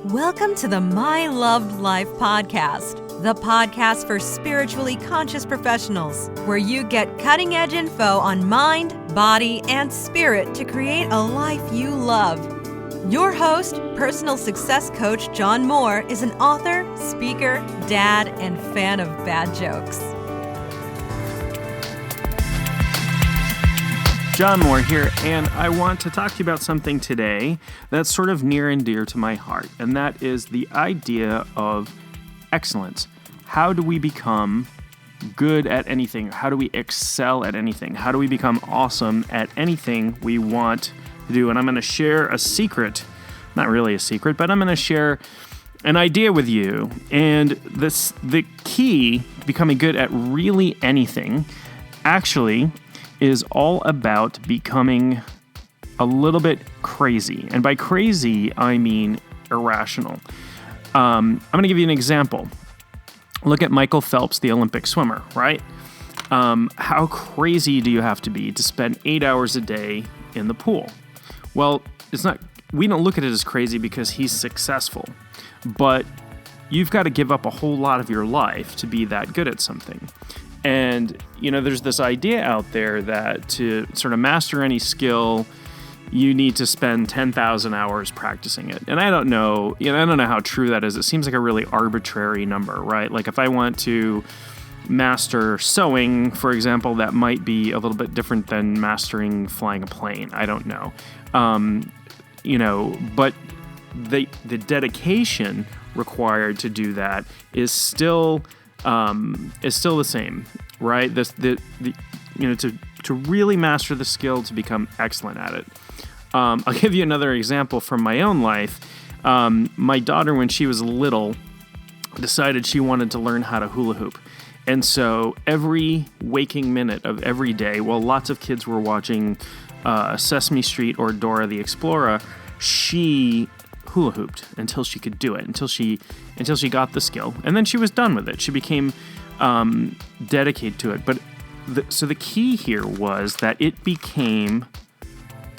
Welcome to the My Loved Life podcast, the podcast for spiritually conscious professionals, where you get cutting-edge info on mind, body, and spirit to create a life you love. Your host, personal success coach John Moore, is an author, speaker, dad, and fan of bad jokes. John Moore here, and I want to talk to you about something today that's sort of near and dear to my heart, and that is the idea of excellence. How do we become good at anything? How do we excel at anything? How do we become awesome at anything we want to do? And I'm going to share a secret, not really a secret, but I'm going to share an idea with you. And the key to becoming good at really anything actually is all about becoming a little bit crazy. And by crazy, I mean irrational. I'm going to give you an example. Look at Michael Phelps, the Olympic swimmer, right? How crazy do you have to be to spend 8 hours a day in the pool? Well, we don't look at it as crazy because he's successful, but you've got to give up a whole lot of your life to be that good at something. And, there's this idea out there that to sort of master any skill, you need to spend 10,000 hours practicing it. And I don't know how true that is. It seems like a really arbitrary number, right? Like if I want to master sewing, for example, that might be a little bit different than mastering flying a plane. I don't know. But the dedication required to do that is still the same, right? To really master the skill, to become excellent at it. I'll give you another example from my own life. My daughter, when she was little, decided she wanted to learn how to hula hoop. And so every waking minute of every day, while lots of kids were watching Sesame Street or Dora the Explorer, she hula hooped until she could do it, until she got the skill, and then she was done with it. She became dedicated to it. But so the key here was that it became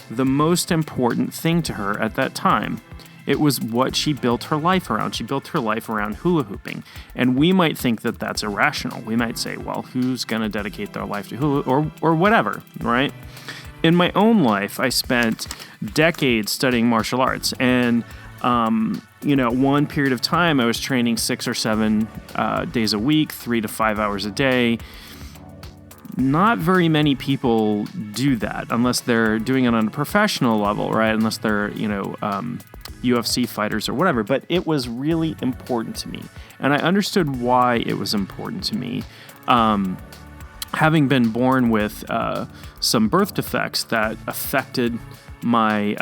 the most important thing to her at that time. It was what she built her life around. She built her life around hula hooping. And we might think that that's irrational. We might say, well, who's going to dedicate their life to hula or whatever, right? In my own life, I spent decades studying martial arts. And, one period of time, I was training 6 or 7 days a week, 3 to 5 hours a day. Not very many people do that unless they're doing it on a professional level, right? Unless they're, UFC fighters or whatever. But it was really important to me. And I understood why it was important to me. Having been born with some birth defects that affected my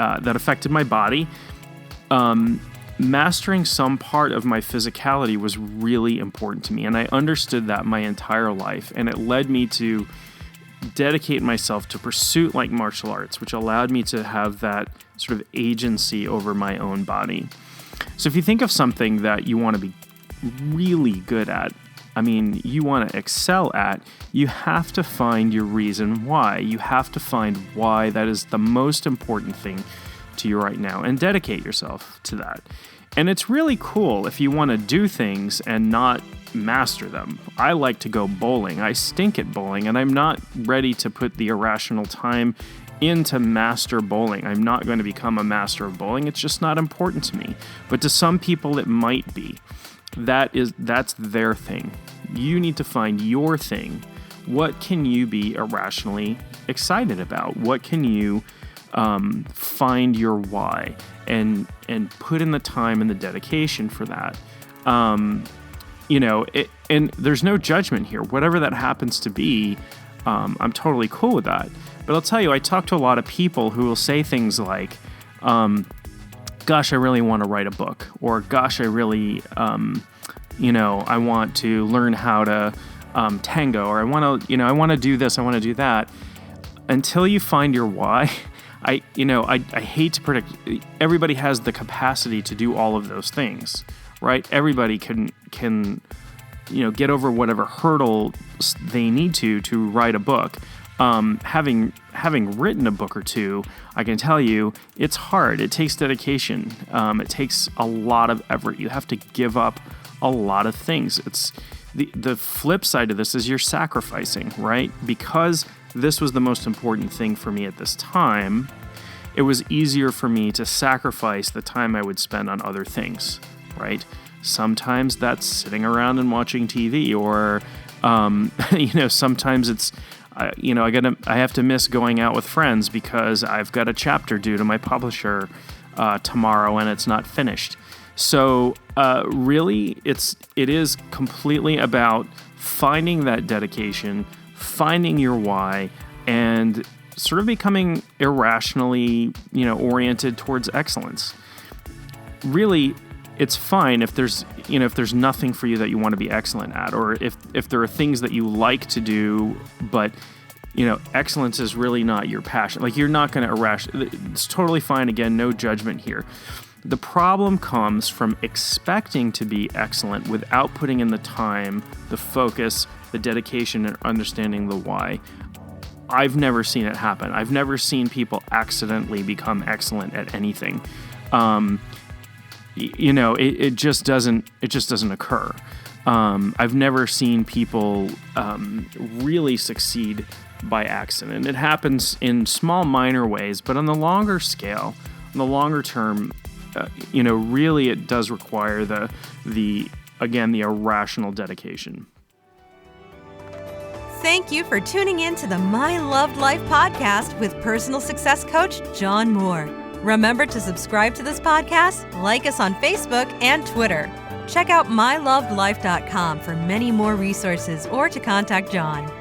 body, mastering some part of my physicality was really important to me, and I understood that my entire life, and it led me to dedicate myself to pursuit like martial arts, which allowed me to have that sort of agency over my own body. So if you think of something that you want to be really good at, you want to excel at, you have to find your reason why. You have to find why that is the most important thing to you right now and dedicate yourself to that. And it's really cool if you want to do things and not master them. I like to go bowling. I stink at bowling, and I'm not ready to put the irrational time into master bowling. I'm not going to become a master of bowling. It's just not important to me. But to some people, it might be. That's their thing. You need to find your thing. What can you be irrationally excited about? What can you find your why and put in the time and the dedication for that? And there's no judgment here. Whatever that happens to be, I'm totally cool with that. But I'll tell you, I talk to a lot of people who will say things like, gosh, I really want to write a book, or gosh, I really, I want to learn how to tango, or I want to do this, I want to do that. Until you find your why, I hate to predict. Everybody has the capacity to do all of those things, right? Everybody can get over whatever hurdle they need to write a book. Having written a book or two, I can tell you it's hard. It takes dedication. It takes a lot of effort. You have to give up a lot of things. It's the flip side of this is you're sacrificing, right? Because this was the most important thing for me at this time, it was easier for me to sacrifice the time I would spend on other things, right? Sometimes that's sitting around and watching TV, or sometimes it's I have to miss going out with friends because I've got a chapter due to my publisher tomorrow and it's not finished. So really, it is completely about finding that dedication, finding your why, and sort of becoming irrationally, oriented towards excellence. Really, it's fine if there's nothing for you that you want to be excellent at, or if there are things that you like to do, but excellence is really not your passion. Like, you're not going to it's totally fine. Again, no judgment here. The problem comes from expecting to be excellent without putting in the time, the focus, the dedication, and understanding the why. I've never seen it happen. I've never seen people accidentally become excellent at anything. It just doesn't occur. I've never seen people really succeed by accident. It happens in small, minor ways, but on the longer scale, on the longer term, really it does require the irrational dedication. Thank you for tuning in to the My Loved Life podcast with personal success coach John Moore. Remember to subscribe to this podcast, like us on Facebook and Twitter. Check out mylovedlife.com for many more resources or to contact John.